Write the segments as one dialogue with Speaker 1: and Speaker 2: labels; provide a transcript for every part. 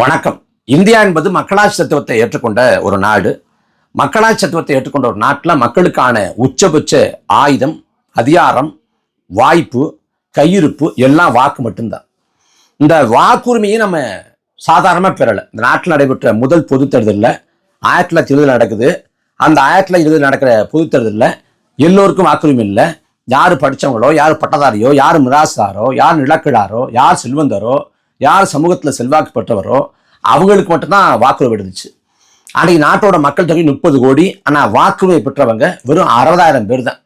Speaker 1: வணக்கம். இந்தியா என்பது மக்களாட்சி தத்துவத்தை ஏற்றுக்கொண்ட ஒரு நாடு. மக்களாட்சி தத்துவத்தை ஏற்றுக்கொண்ட ஒரு நாட்டில் மக்களுக்கான உச்சபட்ச ஆயுதம், அதிகாரம், வாய்ப்பு, கையிருப்பு எல்லாம் வாக்கு மட்டும்தான். இந்த வாக்குரிமையை நம்ம சாதாரணமாக பெறலை. இந்த நாட்டில் நடைபெற்ற முதல் பொது தேர்தலில் 1920 நடக்குது. அந்த 1920 நடக்கிற பொது தேர்தலில் எல்லோருக்கும் வாக்குரிமை இல்லை. யார் படித்தவங்களோ, யார் பட்டதாரியோ, யார் மிராஸ்தாரோ, யார் நிலக்கிழாரோ, யார் செல்வந்தரோ, யார் சமூகத்தில் செல்வாக்கு பெற்றவரோ அவங்களுக்கு மட்டும்தான் வாக்குரிமை இருந்துச்சு. அன்றைக்கு நாட்டோட மக்கள் தொகை 30 கோடி. ஆனால் வாக்குரிமை பெற்றவங்க வெறும் 60,000 பேர் தான்.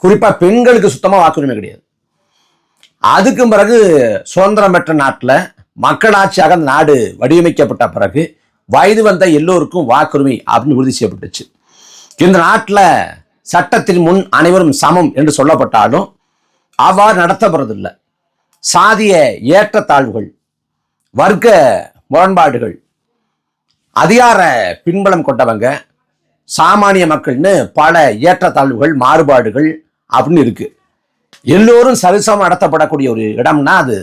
Speaker 1: குறிப்பாக பெண்களுக்கு சுத்தமாக வாக்குரிமை கிடையாது. அதுக்கும் பிறகு சுதந்திரம் பெற்ற நாட்டில் மக்களாட்சியாக அந்த நாடு வடிவமைக்கப்பட்ட பிறகு வயது வந்த எல்லோருக்கும் வாக்குரிமை அப்படின்னு உறுதி செய்யப்பட்டுச்சு. இந்த நாட்டில் சட்டத்தின் முன் அனைவரும் சமம் என்று சொல்லப்பட்டாலும் அவ்வாறு நடத்தப்படுறதில்லை. சாதிய ஏற்றத்தாழ்வுகள், வர்க்க முரண்பாடுகள், அதிகார பின்பலம் கொண்டவங்க, சாமானிய மக்கள்னு பல ஏற்றத்தாழ்வுகள், மாறுபாடுகள் அப்படின்னு இருக்கு. எல்லோரும் சரிசமம் நடத்தப்படக்கூடிய ஒரு இடம்னா அது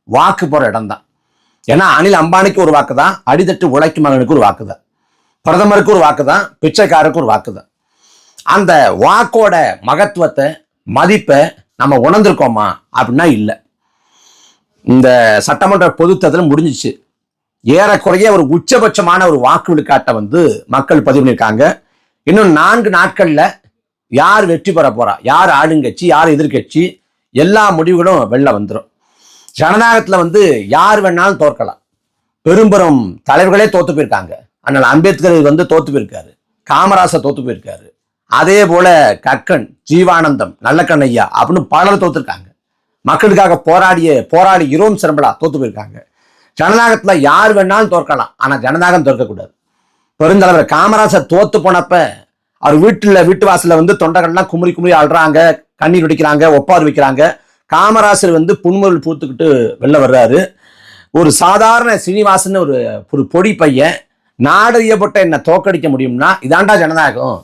Speaker 1: வாக்கு போற இடம் தான். ஏன்னா அனில் அம்பானிக்கு ஒரு வாக்கு தான், அடித்தட்டு உழைக்கும் மகனுக்கு ஒரு வாக்கு தான், பிரதமருக்கு ஒரு வாக்கு தான், பிச்சைக்காரருக்கு ஒரு வாக்கு தான். அந்த வாக்கோட மகத்துவத்தை, மதிப்பை நம்ம உணர்ந்திருக்கோமா அப்படின்னா இல்லை. இந்த சட்டமன்ற பொது தேர்தல் முடிஞ்சிச்சு. ஏறக்குறைய ஒரு உச்சபட்சமான ஒரு வாக்கு விழுக்காட்டை மக்கள் பதிவு பண்ணியிருக்காங்க. இன்னும் 4 நாட்கள்ல யார் வெற்றி பெற போறா, யார் ஆளுங்கட்சி, யார் எதிர்கட்சி, எல்லா முடிவுகளும் வெளில வந்துடும். ஜனநாயகத்துல யார் வேணாலும் தோற்கலாம். பெரும்பெரும் தலைவர்களே தோத்து போயிருக்காங்க. அதனால அம்பேத்கர் தோத்து போயிருக்காரு, காமராசர் தோத்து போயிருக்காரு, அதே போல கக்கன், ஜீவானந்தம், நல்லக்கண்ணையா அப்படின்னு பலர் தோத்துருக்காங்க. மக்களுக்காக போராடி இரோம் சிரம்பலா தோத்து போயிருக்காங்க. ஜனநாயகத்துல யார் வேணாலும் தோற்கலாம், ஆனா ஜனநாயகம் தோற்கக்கூடாது. பெருந்தலைவர் காமராசர் தோத்து போனப்ப அவர் வீட்டு வாசல்ல தொண்டர்கள்லாம் குமுறி குமுறி ஆடுறாங்க, கண்ணீர் வடிக்கிறாங்க, ஒப்பாறு வைக்கிறாங்க. காமராசர் புன்முறுவல் பூத்துக்கிட்டு வெளில வர்றாரு. ஒரு சாதாரண சீனிவாசன் ஒரு பொடி பையன் நாடறியப்பட்ட என்ன தோக்கடிக்க முடியும்னா இதாண்டா ஜனநாயகம்,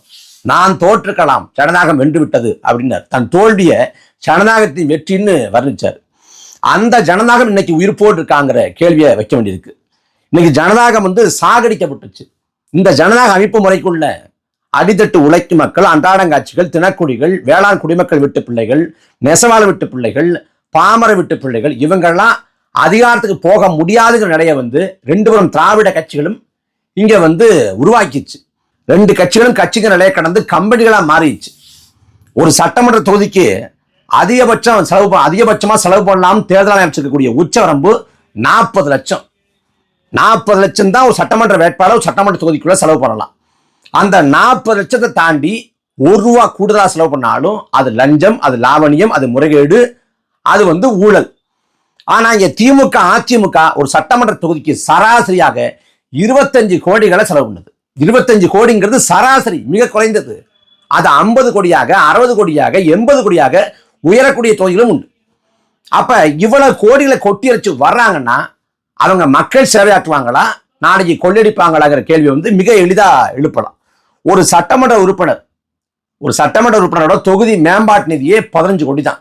Speaker 1: நான் தோற்றுக்கலாம், ஜனநாயகம் வென்று விட்டது அப்படின்னார். தன் தோல்விய ஜனநாயகத்தின் வெற்றின்னு வர்ணிச்சார். அந்த ஜனநாயகம் இன்னைக்கு உயிர்ப்போடு இருக்காங்கிற கேள்வியை வைக்க வேண்டியிருக்கு. இன்னைக்கு ஜனநாயகம் சாகடிக்கப்பட்டுச்சு. இந்த ஜனநாயக அமைப்பு முறைக்குள்ள அடித்தட்டு உழைக்கும் மக்கள், அன்றாடங்காட்சிகள், தினக்குடிகள், வேளாண் குடிமக்கள் வீட்டு பிள்ளைகள், நெசவாள வீட்டு பிள்ளைகள், பாமர வீட்டு பிள்ளைகள் இவங்கெல்லாம் அதிகாரத்துக்கு போக முடியாதுங்கிற நிலையை 2 புறம் திராவிட கட்சிகளும் இங்க உருவாக்கிச்சு. 2 கட்சிகளும் கட்சிக்கு நிலையை கடந்து கம்பெனிகளா மாறிடுச்சு. ஒரு சட்டமன்ற தொகுதிக்கு அதிகபட்சமா செலவு பண்ணலாம் தேர்தல் ஆணையம் வச்சிருக்கக்கூடிய உச்சவரம்பு 40 லட்சம். 40 லட்சம் தான் ஒரு சட்டமன்ற வேட்பாளர் சட்டமன்ற தொகுதிக்குள்ள செலவு பண்ணலாம். அந்த 40 லட்சத்தை தாண்டி ₹1 கூடுதலா செலவு பண்ணாலும் அது லஞ்சம், அது லாவணியம், அது முறைகேடு, அது ஊழல். ஆனா இங்க திமுக, அதிமுக ஒரு சட்டமன்ற தொகுதிக்கு சராசரியாக 25 கோடிகளை செலவு பண்ணது. 25 கோடிங்கிறது சராசரி, மிக குறைந்தது. அது 50 கோடியாக, 60 கோடியாக, 80 கோடியாக உயரக்கூடிய தொகைகளும் உண்டு. அப்ப இவ்வளவு கோடிகளை கொட்டி வச்சு வர்றாங்கன்னா அவங்க மக்கள் சேவையாற்றுவாங்களா, நாளைக்கு கொள்ளடிப்பாங்களாங்கிற கேள்வி மிக எளிதா எழுப்பலாம். ஒரு சட்டமன்ற உறுப்பினரோட தொகுதி மேம்பாட்டு நிதியே 15 கோடி தான்.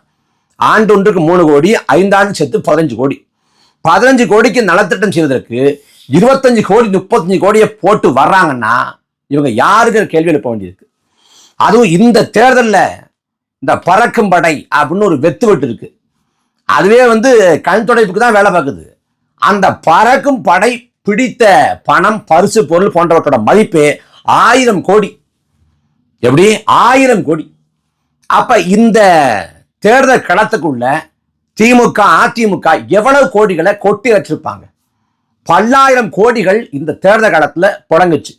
Speaker 1: ஆண்டு ஒன்றுக்கு 3 கோடி, 5 ஆண்டு சேர்த்து 15 கோடி. 15 கோடிக்கு நலத்திட்டம் செய்வதற்கு 25 கோடி 35 கோடியை போட்டு வர்றாங்கன்னா இவங்க யாருங்கிற கேள்வி எழுப்ப வேண்டியிருக்கு. அதுவும் இந்த தேர்தலில் இந்த பறக்கும் படை அப்படின்னு ஒரு வெட்டு இருக்கு. அதுவே கண் துடைப்புக்கு தான் வேலை பார்க்குது. அந்த பறக்கும் படை பிடித்த பணம், பரிசு பொருள் போன்றவற்றோட மதிப்பே 1000 கோடி. எப்படி 1000 கோடி? அப்ப இந்த தேர்தல் களத்துக்குள்ள திமுக, அதிமுக எவ்வளவு கோடிகளை கொட்டி வச்சிருப்பாங்க? பல்லாயிரம் கோடிகள் இந்த தேர்தல் காலத்துல புழங்குச்சு.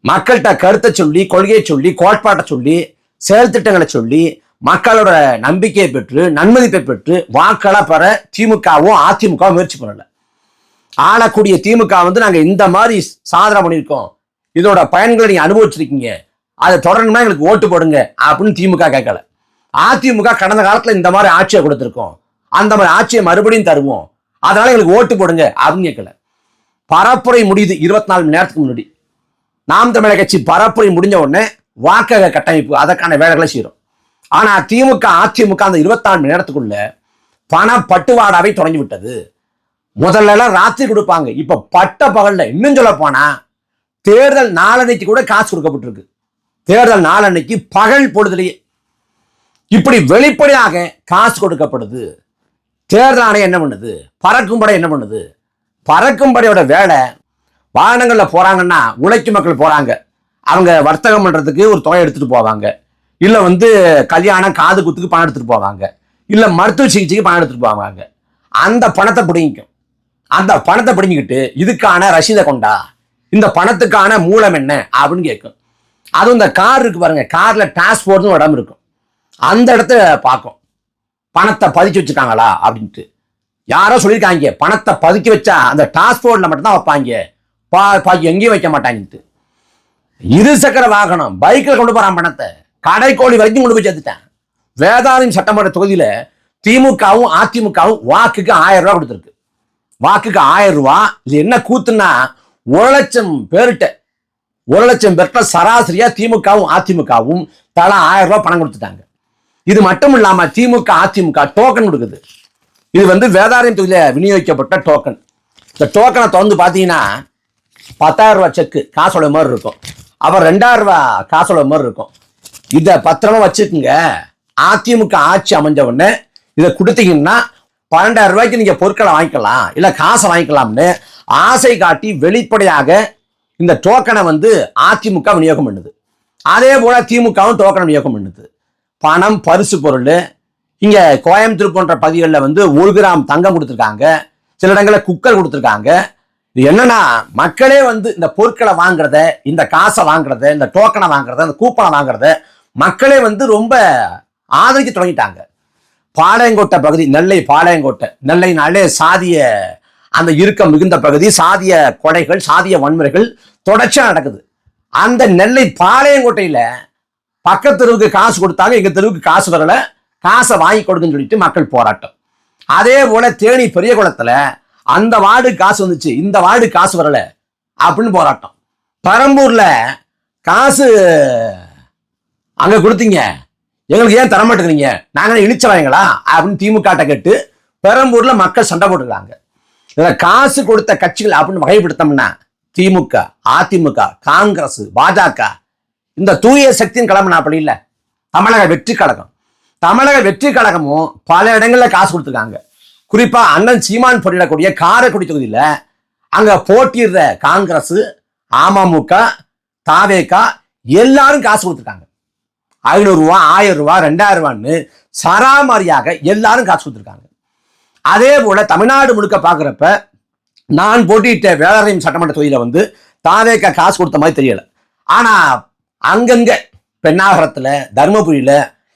Speaker 1: மக்கள்கிட்ட கருத்தை சொல்லி, கொள்கையை சொல்லி, கோட்பாட்டை சொல்லி, செயல் திட்டங்களை சொல்லி, மக்களோட நம்பிக்கையை பெற்று, நன்மதிப்பை பெற்று வாக்களா பெற திமுகவும் அதிமுகவும் முயற்சி பண்ணல. ஆளக்கூடிய திமுக நாங்க இந்த மாதிரி சாதனை பண்ணியிருக்கோம், இதோட பயன்களை நீங்க அனுபவிச்சிருக்கீங்க, அதை தொடரணும்னா எங்களுக்கு ஓட்டு போடுங்க அப்படின்னு திமுக கேட்கல. அதிமுக கடந்த காலத்துல இந்த மாதிரி ஆட்சியை கொடுத்திருக்கோம், அந்த மாதிரி ஆட்சியை மறுபடியும் தருவோம், அதனால எங்களுக்கு ஓட்டு போடுங்க அப்படின்னு கேட்கல. பரப்புரை முடியுது 24 மணி நேரத்துக்கு முன்னாடி. நாம் தமிழர் கட்சி பரப்புரை முடிஞ்ச உடனே வாக்கக கட்டமைப்பு அதற்கான வேலைகளை செய்யறோம். ஆனா திமுக, அதிமுக அந்த 24 மணி நேரத்துக்குள்ள பண பட்டுவாடாவை தொடங்கி விட்டது. முதல்ல எல்லாம் ராத்திரி கொடுப்பாங்க, இப்ப பட்ட பகல்ல. இன்னும் சொல்ல போனா தேர்தல் நாளன்னைக்கு கூட காசு கொடுக்கப்பட்டிருக்கு. தேர்தல் நாளன்னைக்கு பகல் பொழுதுலேயே இப்படி வெளிப்படையாக காசு கொடுக்கப்படுது. தேர்தல் ஆணையம் என்ன பண்ணுது? பறக்கும் படை என்ன பண்ணுது? பறக்கும் படையோட வேலை, வாகனங்கள்ல போறாங்கன்னா உழைக்கும் மக்கள் போறாங்க, அவங்க வர்த்தகம் பண்றதுக்கு ஒரு தொகை எடுத்துட்டு போவாங்க, இல்ல கல்யாணம் காது குத்துக்கு பணம் எடுத்துட்டு போவாங்க, இல்ல மருத்துவ சிகிச்சைக்கு பணம் எடுத்துட்டு போவாங்க. அந்த பணத்தை பிடிக்கும். அந்த பணத்தை பிடிங்கிக்கிட்டு இதுக்கான ரசீதை கொண்டா, இந்த பணத்துக்கான மூலம் என்ன அப்படின்னு கேட்கும். அதுவும் இந்த கார் இருக்கு பாருங்க, கார்ல டிரான்ஸ்போர்ட்னு இடம் இருக்கும், அந்த இடத்த பார்க்கும், பணத்தை பதுக்கி வச்சுட்டாங்களா அப்படின்ட்டு. யாரோ சொல்லியிருக்காங்க, பணத்தை பதுக்கி வச்சா அந்த டிரான்ஸ்போர்ட்ல மட்டும்தான் வைப்பாங்க, பாக்கி எங்கேயும் வைக்க மாட்டாங்கன்ட்டு. இருசக்கர வாகனம் பைக்கில் கொண்டு போறான் பணத்தை, கடைக்கோழி வரைக்கும் கொண்டு போய் சேர்த்துட்டேன். வேதாரண்யம் சட்டமன்ற தொகுதியில திமுகவும் அதிமுகவும் வாக்குக்கு 1000 ரூபாய் கொடுத்துருக்கு. வாக்குக்கு 1000 ரூபாய். இது என்ன கூத்துன்னா, 1,00,000 பேர்கிட்ட 1,00,000 பேர்கிட்ட சராசரியா திமுகவும் அதிமுகவும் தலா 1000 ரூபாய் பணம் கொடுத்துட்டாங்க. இது மட்டும் இல்லாம திமுக அதிமுக டோக்கன் கொடுக்குது. இது வேதாரண்யம் தொகுதியில விநியோகிக்கப்பட்ட டோக்கன். இந்த டோக்கனை திறந்து பார்த்தீங்கன்னா 10,000 ரூபாய் செக்கு காசோட மாதிரி இருக்கும், அப்புறம் 2,000 ரூபாய் காசோட மாதிரி இருக்கும். இதை பத்திரமா வச்சுக்குங்க. அதிமுக ஆட்சி அமைஞ்ச உடனே இதை கொடுத்தீங்கன்னா 12,000 ரூபாய்க்கு நீங்க பொருட்களை வாங்கிக்கலாம், இல்ல காசை வாங்கிக்கலாம்னு ஆசை காட்டி வெளிப்படையாக இந்த டோக்கனை அதிமுக விநியோகம் பண்ணுது. அதே போல திமுகவும் டோக்கனை விநியோகம் பண்ணுது. பணம், பரிசு பொருள். இங்க கோயம்புத்தூர் போன்ற பகுதிகளில் 1 கிராம் தங்கம் கொடுத்துருக்காங்க, சில இடங்களில் குக்கர் கொடுத்துருக்காங்க. இது என்னன்னா, மக்களே இந்த பொருட்களை வாங்குறத, இந்த காசை வாங்குறத, இந்த டோக்கனை வாங்குறத, இந்த கூப்பனை வாங்குறத மக்களே ரொம்ப ஆதரிக்க தொடங்கிட்டாங்க. பாளையங்கோட்டை பகுதி, நெல்லை பாளையங்கோட்டை, நெல்லைனாலே சாதிய அந்த இறுக்கம் மிகுந்த பகுதி, சாதிய கொலைகள், சாதிய வன்முறைகள் தொடர்ச்சியா நடக்குது. அந்த நெல்லை பாளையங்கோட்டையில பக்கத்து தெருவுக்கு காசு கொடுத்தாங்க, எங்க தெருவுக்கு காசு வரல, காசை வாங்கி கொடுக்குன்னு சொல்லிட்டு மக்கள் போராட்டம். அதே போல தேனி பெரிய குளத்துல அந்த வார்டு காசு வந்துச்சு, இந்த வார்டு காசு வரல அப்படின்னு போராட்டம். பெரம்பூர்ல காசு அங்க கொடுத்தீங்க, எங்களுக்கு ஏன் தரமாட்டேங்கிறீங்க, நாங்க இழிச்சவாங்களா அப்படின்னு திமுக கேட்டு பெரம்பூர்ல மக்கள் சண்டை போட்டுருக்காங்க. இதுல காசு கொடுத்த கட்சிகள் அப்படின்னு வகைப்படுத்தோம்னா திமுக, அதிமுக, காங்கிரஸ், பாஜக, இந்த தூய சக்தியின் கிளம்புனா அப்படி இல்லை. தமிழக வெற்றி கழகம், தமிழக வெற்றி கழகமும் பல இடங்கள்ல காசு கொடுத்துருக்காங்க. குறிப்பா அண்ணன் சீமான் போட்டியிடக்கூடிய காரைக்குடி தொகுதியில அங்க போட்டியிடுற காங்கிரஸ், அமமுக, தாவேக எல்லாரும் காசு கொடுத்துருக்காங்க. 500 ரூபா, 1000 ரூபா, 2000 ரூபான்னு சராமாரியாக எல்லாரும் காசு கொடுத்துருக்காங்க. அதே போல தமிழ்நாடு முழுக்க பாக்குறப்ப நான் போட்டியிட்ட வேதாரண்யம் சட்டமன்ற தொகுதியில தாவேக காசு கொடுத்த மாதிரி தெரியல. ஆனா அங்கங்க பெண்ணாகரத்துல, தர்மபுரியில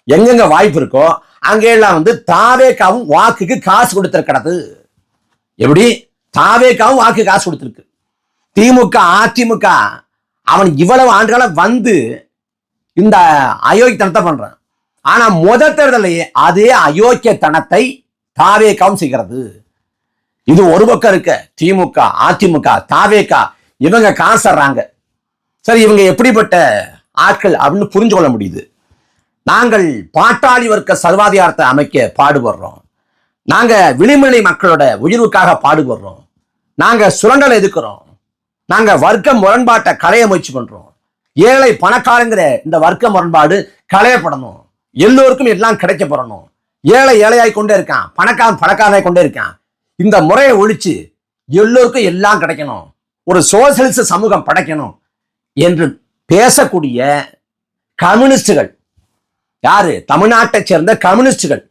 Speaker 1: எங்கெங்க வாய்ப்பு இருக்கோ அங்கெல்லாம் தாவேகாவும் வாக்குக்கு காசு கொடுத்திருக்கிறது. எப்படி? தாவேகாவும் வாக்கு காசு கொடுத்திருக்கு. திமுக, அதிமுக அவன் இவ்வளவு ஆண்டுகள இந்த அயோக்கியத்தனத்தை பண்றான். ஆனா முதல் தேர்தலையே அதே அயோக்கியத்தனத்தை தாவேகாவும் செய்கிறது. இது ஒரு பக்கம் இருக்க. திமுக, அதிமுக, தாவேகா இவங்க காசுறாங்க. சரி, இவங்க எப்படிப்பட்ட ஆட்கள் அப்படின்னு புரிஞ்சு கொள்ள முடியுது. நாங்கள் பாட்டாளி வர்க்க சர்வாதிகாரத்தை அமைக்க பாடுபடுறோம், நாங்க விளிம்புநிலை மக்களோட உயர்வுக்காக பாடுபடுறோம், நாங்க சுரண்டலை எதிர்க்கிறோம், நாங்க வர்க்க முரண்பாட்டை களைய முயற்சி பண்றோம், ஏழை பணக்காரங்கிற இந்த வர்க்க முரண்பாடு களையப்படணும், எல்லோருக்கும் எல்லாம் கிடைக்கப்படணும், ஏழை ஏழையாய் கொண்டே இருக்கான், பணக்காரன் பணக்காரனாய் கொண்டே இருக்கான், இந்த முறையை ஒழிச்சு எல்லோருக்கும் எல்லாம் கிடைக்கணும், ஒரு சோசியலிச சமூகம் படைக்கணும் என்று பேசக்கூடிய கம்யூனிஸ்டுகள் யாரு? தமிழ்நாட்டை சேர்ந்த கம்யூனிஸ்டுகள்.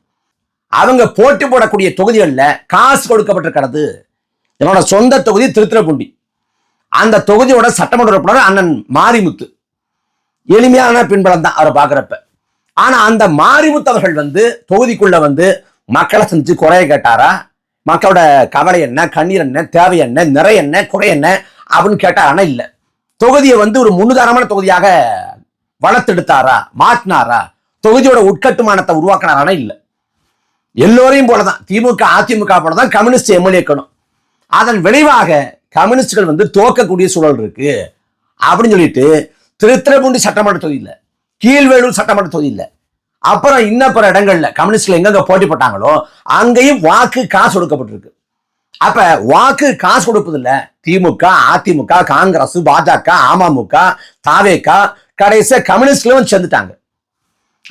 Speaker 1: அவங்க போட்டி போடக்கூடிய தொகுதிகளில் காசு கொடுக்கப்பட்டிருக்கிறது. என்னோட சொந்த தொகுதி திருத்துறைப்பூண்டி. அந்த தொகுதியோட சட்டமன்ற உறுப்பினர் அண்ணன் மாரிமுத்து. எளிமையான பின்பலம் தான் அவரை பார்க்குறப்ப. ஆனா அந்த மாரிமுத்து அவர்கள் தொகுதிக்குள்ள மக்களை செஞ்சு குறைய கேட்டாரா? மக்களோட கவலை என்ன, கண்ணீர் என்ன, தேவை என்ன, நிறை என்ன, குறை என்ன அப்படின்னு கேட்டாரானா இல்லை. தொகுதியை ஒரு முன்னுதாரணமான தொகுதியாக வளர்த்தெடுத்தாரா, மாற்றினாரா, தொகுதியோட உட்கட்டுமானத்தை உருவாக்கினாரானா இல்லை. எல்லோரையும் போலதான் திமுக, அதிமுக போலதான் கம்யூனிஸ்ட் எம்எல்ஏக்கணும். அதன் விளைவாக கம்யூனிஸ்டுகள் தோக்கக்கூடிய சூழல் இருக்கு அப்படின்னு சொல்லிட்டு திருத்துறைப்பூண்டி சட்டமன்ற தொகுதியில், கீழ்வேலூர் சட்டமன்ற தொகுதியில், அப்புறம் இன்ன பிற இடங்கள்ல கம்யூனிஸ்ட்ல எங்கெங்க போட்டி போட்டாங்களோ அங்கேயும் வாக்கு காசு கொடுக்கப்பட்டிருக்கு. அப்ப வாக்கு காசு கொடுப்பதில்ல. திமுக, அதிமுக, காங்கிரஸ், பாஜக, அமமுக, தாவேக, கடைசியா கம்யூனிஸ்ட்களும் சேர்ந்துட்டாங்க.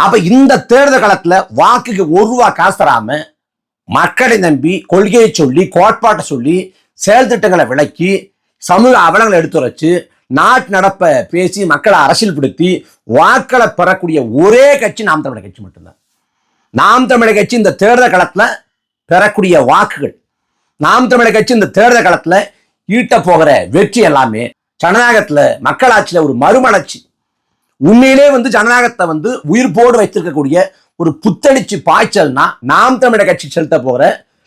Speaker 1: அப்ப இந்த தேர்தல் காலத்துல வாக்குக்கு ₹1 காசு தராம மக்களை நம்பி கொள்கையை சொல்லி கோட்பாட்டை சொல்லி செயல் திட்டங்களை விளக்கி சமூக அவலங்களை எடுத்துரைச்சு நாட்டு நடப்ப பேசி மக்களை அரசியல்படுத்தி வாக்களை பெறக்கூடிய ஒரே கட்சி நாம் தமிழர் கட்சி மட்டும்தான். நாம் தமிழர் கட்சி இந்த தேர்தல் காலத்துல பெறக்கூடிய வாக்குகள், நாம் தமிழர் கட்சி இந்த தேர்தல் காலத்துல ஈட்ட போகிற வெற்றி எல்லாமே ஜனநாயகத்துல மக்களாட்சியில ஒரு மறுமலர்ச்சி, உண்மையிலே ஜனநாயகத்தை உயிர்ப்போடு வைத்திருக்கக்கூடிய ஒரு புத்தளிச்சு பாய்ச்சல்னா நாம் தமிழர் கட்சி செலுத்த போகிற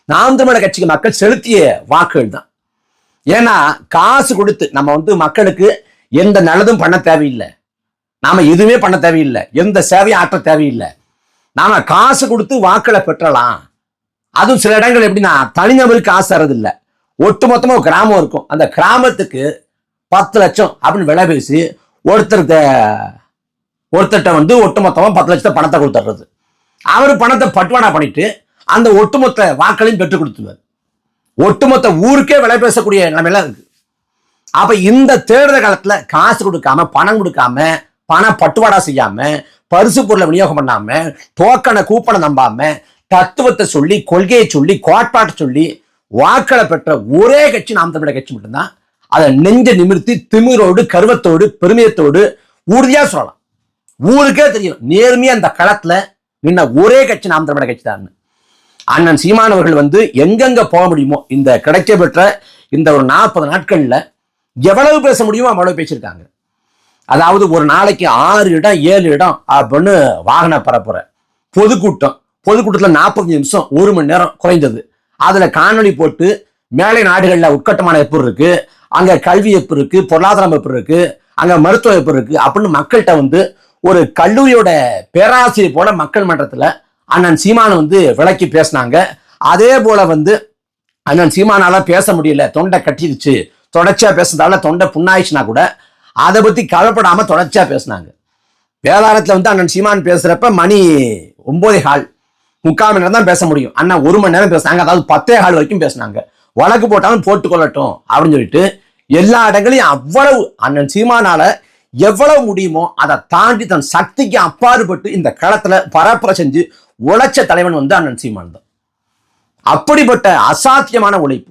Speaker 1: நாம் தமிழர் கட்சிக்கு மக்கள் செலுத்திய வாக்குகள் தான். ஏன்னா காசு கொடுத்து நம்ம மக்களுக்கு எந்த நல்லதும் பண்ண தேவையில்லை, நாம எதுவுமே பண்ண தேவையில்லை, எந்த சேவையும் ஆற்ற தேவையில்லை. நாம காசு கொடுத்து வாக்களை பெற்றலாம். அதுவும் சில இடங்கள் எப்படின்னா தனிநபருக்கு காசு தரதில்லை, ஒட்டுமொத்தமா ஒரு கிராமம் இருக்கும், அந்த கிராமத்துக்கு 10 லட்சம் அப்படின்னு விலை பேசி ஒருத்தர்கிட்ட ஒட்டுமொத்தமா 10 லட்சத்தை பணத்தை கொடுத்துறது. அவர் பணத்தை பட்டுவாடா பண்ணிட்டு அந்த ஒட்டுமொத்த வாக்களையும் பெற்றுக் கொடுத்துருவார். ஒட்டுமொத்த ஊருக்கே விலை பேசக்கூடிய நிலைமையெல்லாம் இருக்கு. அப்ப இந்த தேர்தல் காலத்துல காசு கொடுக்காம, பணம் கொடுக்காம, பண பட்டுவாடா செய்யாம, பரிசு பொருளை விநியோகம் பண்ணாம, டோக்கனை கூப்பனை நம்பாம, தத்துவத்தை சொல்லி கொள்கையை சொல்லி கோட்பாட்டை சொல்லி வாக்களை பெற்ற ஒரே கட்சி நாம் தமிழர் கட்சி மட்டும்தான். அதை நெஞ்ச நிமிர்த்தி திமிரோடு கருவத்தோடு பெருமிதத்தோடு உறுதியா சொல்லலாம். ஊருக்கே தெரியும் நேர்மையா அந்த களத்துல நின்ன ஒரே கட்சி நாம் தமிழர் கட்சி தான். அண்ணன் சீமான் அவர்கள் எங்கெங்க போக முடியுமோ இந்த கிடைக்க பெற்ற இந்த ஒரு 40 நாட்கள்ல எவ்வளவு பேச முடியுமோ அவ்வளவு பேசியிருக்காங்க. அதாவது ஒரு நாளைக்கு 6 இடம் 7 இடம் அப்படின்னு வாகன பரப்புற பொதுக்கூட்டத்தில் 45 நிமிஷம் 1 மணி நேரம் குறைந்தது. அதுல காணொலி போட்டு மேலை நாடுகள்ல உட்கட்டமான எப்படி இருக்கு, அங்க கல்வி எப்படி இருக்கு, பொருளாதாரம் எப்படி இருக்கு, அங்க மருத்துவம் எப்படி இருக்கு அப்படின்னு மக்கள்கிட்ட ஒரு கல்லூரியோட பேராசிரியர் போல மக்கள் மன்றத்துல அண்ணன் சீமான விளக்கி பேசினாங்க. அதே போல அண்ணன் சீமானால பேச முடியல, தொண்டை கட்டிடுச்சு, தொடர்ச்சியா பேசுறதால தொண்டை புண்ணாயிடுச்சுனா கூட அதை பத்தி கவலைப்படாம தொடர்ச்சியா பேசினாங்க. வேதாரத்துல அண்ணன் சீமான் பேசுறப்ப மணி 9:15 3/4 மணி நேரம் தான் பேச முடியும். அண்ணா 1 மணி நேரம் பேசினாங்க, அதாவது 10:15 வரைக்கும் பேசினாங்க. வழக்கு போட்டாலும் போட்டுக்கொள்ளட்டும் அப்படின்னு சொல்லிட்டு எல்லா இடங்களையும் அவ்வளவு அண்ணன் சீமானால எவ்வளவு முடியுமோ அதை தாண்டி தன் சக்திக்கு அப்பாறுபட்டு இந்த களத்துல பரப்புரை செஞ்சு உழைச்ச தலைவன் அண்ணன் சீமான் தான். அப்படிப்பட்ட அசாத்தியமான உழைப்பு,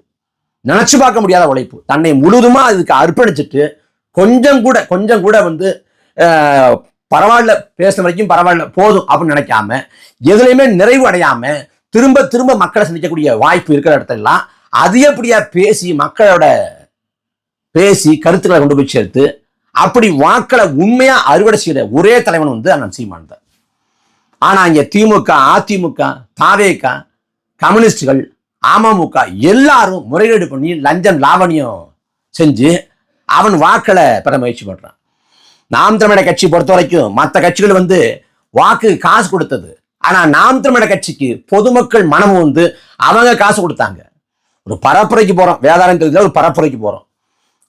Speaker 1: நினைச்சு பார்க்க முடியாத உழைப்பு, தன்னை முழுதுமா அதுக்கு அர்ப்பணிச்சுட்டு கொஞ்சம் கூட பரவாயில்ல, பேசுற வரைக்கும் பரவாயில்ல போதும் அப்படின்னு நினைக்காம, எதுலையுமே நிறைவு அடையாம திரும்ப திரும்ப மக்களை சந்திக்கக்கூடிய வாய்ப்பு இருக்கிற இடத்துலாம் அதிகப்படியா மக்களோட பேசி கருத்துக்களை கொண்டு போய் சேர்த்து அப்படி வாக்களை உண்மையா அறுவடை செய்யற ஒரே தலைவன் அண்ணன் சீமான் தான். ஆனா இங்க திமுக, அதிமுக, தாவேக, கம்யூனிஸ்டுகள், அமமுக எல்லாரும் முறைகேடு பண்ணி லஞ்சம் லாவணியம் செஞ்சு அவன் வாக்களை பெற முயற்சி பண்றான். நாம் தமிழர் கட்சி பொறுத்த வரைக்கும் மற்ற கட்சிகள் வாக்கு காசு கொடுத்தது. ஆனா நாம் தமிழர் கட்சிக்கு பொதுமக்கள் மனம் அவங்க காசு கொடுத்தாங்க. ஒரு பரப்புரைக்கு போறோம், வேதாரண்யத்துல ஒரு பரப்புரைக்கு போறோம்,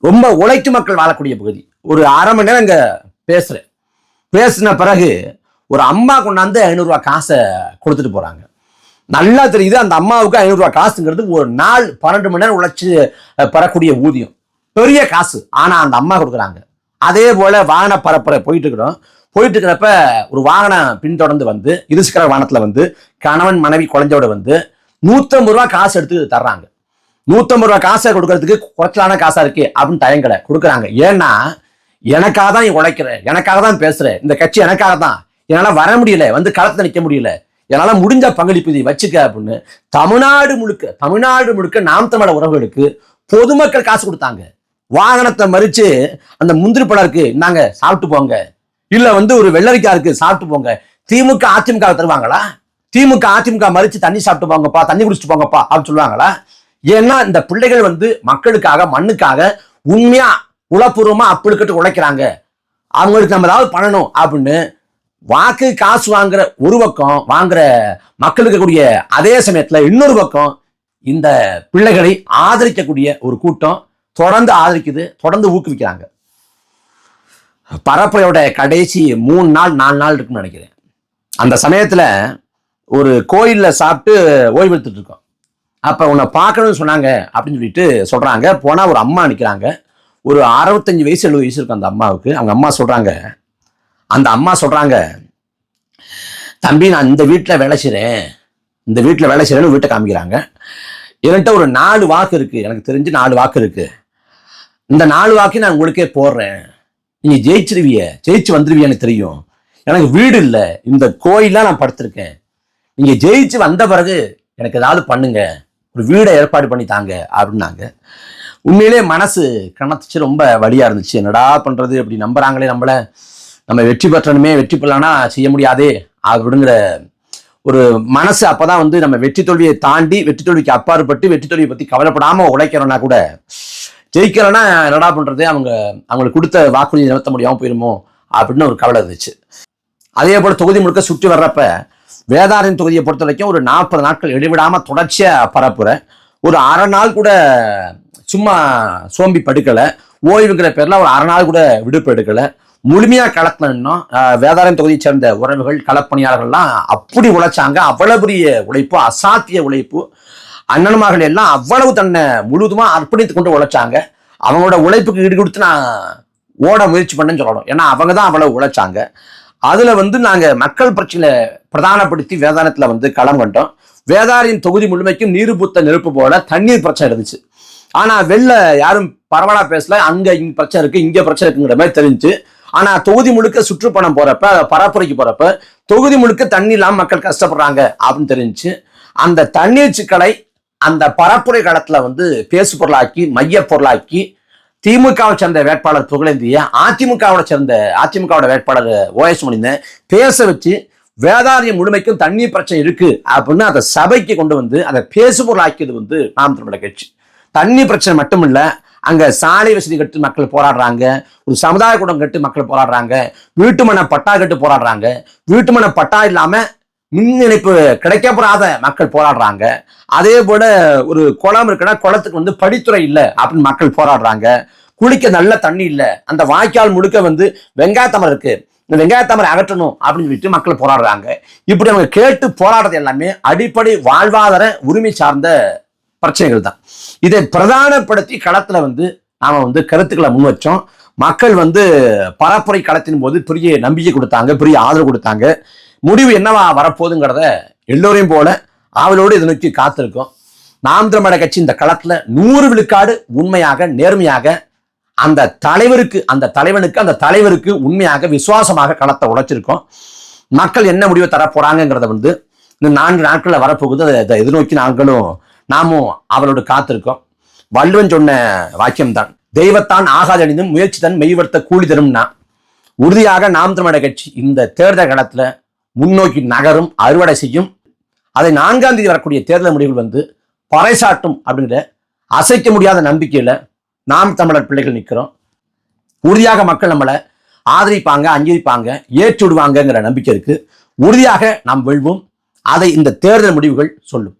Speaker 1: ரொம்ப உழைக்கும் மக்கள் வாழக்கூடிய பகுதி. ஒரு 1/2 மணி நேரம் இங்க பேசின பிறகு ஒரு அம்மா கொண்டாந்து ₹500 காசை கொடுத்துட்டு போறாங்க. நல்லா தெரியுது அந்த அம்மாவுக்கு ₹500 காசுங்கிறது ஒரு நாள் 12 மணி நேரம் உழைச்சு பெறக்கூடிய ஊதியம், பெரிய காசு. ஆனா அந்த அம்மா கொடுக்குறாங்க. அதே போல வாகன பரப்புரை போயிட்டு இருக்கிறப்ப ஒரு வாகனம் பின்தொடர்ந்து இருசக்கர வாகனத்துல கணவன் மனைவி குழந்தையோட ₹150 காசு எடுத்து தர்றாங்க. ₹150 காசை கொடுக்கறதுக்கு குறைச்சலான காசா இருக்கு அப்படின்னு தயங்கலை, கொடுக்குறாங்க. ஏன்னா எனக்காக தான் நீ உழைக்கிற, எனக்காக தான் பேசுற, இந்த கட்சி எனக்காக தான், என்னால வர முடியல, களத்துல நிற்க முடியல, என்னால முடிஞ்ச பங்களிப்பு வச்சுக்க அப்படின்னு தமிழ்நாடு முழுக்க நாம் தமிழர் உறவுகளுக்கு பொதுமக்கள் காசு கொடுத்தாங்க. வாகனத்தை மறிச்சு அந்த முந்திரி பழம் இருக்கு நாங்க சாப்பிட்டு போங்க, இல்ல ஒரு வெள்ளரிக்காய் இருக்கு சாப்பிட்டு போங்க. திமுக அதிமுக தருவாங்களா? திமுக அதிமுக மறிச்சு தண்ணி சாப்பிட்டு போங்கப்பா, தண்ணி குடிச்சிட்டு போங்கப்பா அப்படின்னு சொல்லுவாங்களா? ஏன்னா இந்த பிள்ளைகள் மக்களுக்காக மண்ணுக்காக உண்மையா உளப்பூர்வமா அப்பழுக்கிட்டு உழைக்கிறாங்க, அவங்களுக்கு நம்ம ஏதாவது பண்ணணும் அப்படின்னு வாக்கு காசு வாங்குற ஒரு பக்கம் வாங்குற மக்களுக்கு கூடிய அதே சமயத்துல இன்னொரு பக்கம் இந்த பிள்ளைகளை ஆதரிக்கக்கூடிய ஒரு கூட்டம் தொடர்ந்து ஆதரிக்குது, தொடர்ந்து ஊக்குவிக்கிறாங்க. பரப்புரையோட கடைசி 3 நாள் 4 நாள் இருக்குன்னு நினைக்கிறேன். அந்த சமயத்துல ஒரு கோயில்ல சாப்பிட்டு ஓய்வு எடுத்துட்டு இருக்கோம். அப்ப உன்னை பார்க்கணும்னு சொன்னாங்க அப்படின்னு சொல்லிட்டு சொல்றாங்க. போனா ஒரு அம்மா நிற்கிறாங்க. ஒரு 65 வயசு 70 வயசு இருக்கும் அந்த அம்மாவுக்கு. அவங்க அம்மா சொல்றாங்க, அந்த அம்மா சொல்றாங்க, தம்பி நான் இந்த வீட்டில் வேலை செய்கிறேன், இந்த வீட்டில் வேலை செய்கிறேன்னு வீட்டை காமிக்கிறாங்க. என்கிட்ட ஒரு 4 வாக்கு இருக்கு, எனக்கு தெரிஞ்சு 4 வாக்கு இருக்கு. இந்த 4 வாக்கு நான் உங்களுக்கே போடுறேன், நீங்க ஜெயிச்சு வந்துருவிய எனக்கு தெரியும். எனக்கு வீடு இல்லை, இந்த கோயிலாம் நான் படுத்திருக்கேன். நீங்க ஜெயிச்சு வந்த பிறகு எனக்கு ஏதாவது பண்ணுங்க, ஒரு வீடை ஏற்பாடு பண்ணி தாங்க அப்படின்னாங்க. உண்மையிலே மனசு கணத்துச்சு, ரொம்ப வழியா இருந்துச்சு. என்னடா பண்றது, அப்படி நம்புறாங்களே நம்மள, நம்ம வெற்றி பெற்றணுமே, வெற்றி பெறலாம்னா செய்ய முடியாதே அப்படிங்கிற ஒரு மனசு. அப்பதான் வந்து நம்ம வெற்றி தோல்வியை தாண்டி, வெற்றி தோல்விக்கு அப்பாற்பட்டு, வெற்றி தோல்வியை பத்தி கவலைப்படாம உழைக்கிறோம்னா கூட, ஜெயிக்கிறோன்னா என்னடா பண்றது, அவங்களுக்கு கொடுத்த வாக்குறுதி நிறுத்த முடியாம போயிருமோ அப்படின்னு ஒரு கவலை இருந்துச்சு. அதே போல தொகுதி முழுக்க சுற்றி வர்றப்ப வேதாரண்யம் தொகுதியை பொறுத்த வரைக்கும் ஒரு 40 நாட்கள் இடைவிடாம தொடர்ச்சியா பரப்புற, ஒரு அரை நாள் கூட சும்மா சோம்பி படுக்கலை, ஓய்வுங்கிற பேர்ல ஒரு அரை நாள் கூட விடுப்பு எடுக்கலை. முழுமையா களத்துல வேதாரண்யம் தொகுதியை சேர்ந்த உறவுகள், களப்பணியாளர்கள்லாம் அப்படி உழைச்சாங்க. அவ்வளவு பெரிய உழைப்பு, அசாத்திய உழைப்பு. அண்ணன்மார்கள் எல்லாம் அவ்வளவு தன்னை முழுவதுமா அர்ப்பணித்து கொண்டு உழைச்சாங்க. அவங்களோட உழைப்புக்கு ஈடு கொடுத்து நான் ஓட முயற்சி பண்ணேன்னு சொல்லணும். ஏன்னா அவங்க தான் அவ்வளவு உழைச்சாங்க. அதுல வந்து நாங்க மக்கள் பிரச்சனை பிரதானப்படுத்தி வேதாரண்யத்துல வந்து களம் கண்டோம். வேதாரண்யம் தொகுதி முழுமைக்கும் நீர் பூத்த நெருப்பு போல தண்ணீர் பிரச்சனை இருந்துச்சு. ஆனா வெளில யாரும் பரவலா பேசல, இங்க பிரச்சனை இருக்கு, இங்க பிரச்சனை இருக்குங்கிற மாதிரி தெரிஞ்சு. ஆனா தொகுதி முழுக்க சுற்றுப்பணம் போறப்ப, பரப்புரைக்கு போறப்ப தொகுதி முழுக்க தண்ணி இல்லாம மக்கள் கஷ்டப்படுறாங்க அப்படின்னு தெரிஞ்சு, அந்த தண்ணீர் சிக்கலை அந்த பரப்புரை களத்துல வந்து பேசு பொருளாக்கி, மைய பொருளாக்கி, திமுகவை சேர்ந்த வேட்பாளர் புகழேந்திய, அதிமுகவோட வேட்பாளர் OS மணியன் பேச வச்சு, வேதாரண்யம் முழுமைக்கும் தண்ணீர் பிரச்சனை இருக்கு அப்படின்னு அதை சபைக்கு கொண்டு வந்து அதை பேசு பொருளாக்கியது வந்து நாம் தமிழர் கட்சி. தண்ணி பிரச்சனை மட்டும் இல்ல, அங்க சாலை வசதி கட்டு மக்கள் போராடுறாங்க, ஒரு சமுதாய கூடம் கட்டு மக்கள் போராடுறாங்க, வீட்டுமன பட்டா கட்டு போராடுறாங்க, வீட்டுமன பட்டா இல்லாம மின் இணைப்பு கிடைக்கப்படாத மக்கள் போராடுறாங்க. அதே போல ஒரு குளம் இருக்குன்னா குளத்துக்கு வந்து படித்துறை இல்லை அப்படின்னு மக்கள் போராடுறாங்க. குளிக்க நல்ல தண்ணி இல்லை, அந்த வாய்க்கால் முழுக்க வந்து வெங்காயத்தமரம் இருக்கு, இந்த வெங்காயத்தமரை அகற்றணும் அப்படின்னு சொல்லிட்டு மக்கள் போராடுறாங்க. இப்படி அவங்க கேட்டு போராடுறது எல்லாமே அடிப்படை வாழ்வாதார உரிமை சார்ந்த பிரச்சனைகள் தான். இதை பிரதானப்படுத்தி களத்துல வந்து நாம வந்து கருத்துக்களை முன் வச்சோம். மக்கள் வந்து பரப்புரை களத்தின் போது பெரிய நம்பிக்கை கொடுத்தாங்க, பெரிய ஆதரவு கொடுத்தாங்க. முடிவு என்னவா வரப்போகுதுங்கிறத எல்லோரையும் போல ஆவலோடு இதை நோக்கி காத்திருக்கோம். நாம் தமிழர் கட்சி இந்த களத்துல 100 விழுக்காடு உண்மையாக, நேர்மையாக அந்த தலைவனுக்கு உண்மையாக, விசுவாசமாக களத்தை உழைச்சிருக்கோம். மக்கள் என்ன முடிவை தரப்போறாங்கிறத வந்து இந்த 4 நாட்கள்ல வரப்போகுது. அதை எதிர்நோக்கி நாமும் அவளோடு காத்திருக்கோம். வள்ளுவன் சொன்ன வாக்கியம்தான், தெய்வத்தான் ஆகாதெனினும் முயற்சி தன் மெய்வர்த்த கூலி தரும்னா. உறுதியாக நாம் தமிழர் கட்சி இந்த தேர்தல் களத்துல முன்னோக்கி நகரும், அறுவடை செய்யும். அதை 4ஆம் தேதி வரக்கூடிய தேர்தல் முடிவுகள் வந்து பறைசாட்டும் அப்படிங்கிற அசைக்க முடியாத நம்பிக்கையில நாம் தமிழர் பிள்ளைகள் நிற்கிறோம். உறுதியாக மக்கள் நம்மளை ஆதரிப்பாங்க, அங்கீகரிப்பாங்க, ஏற்றுடுவாங்கங்கிற நம்பிக்கை இருக்கு. உறுதியாக நாம் வெல்வோம். அதை இந்த தேர்தல் முடிவுகள் சொல்லும்.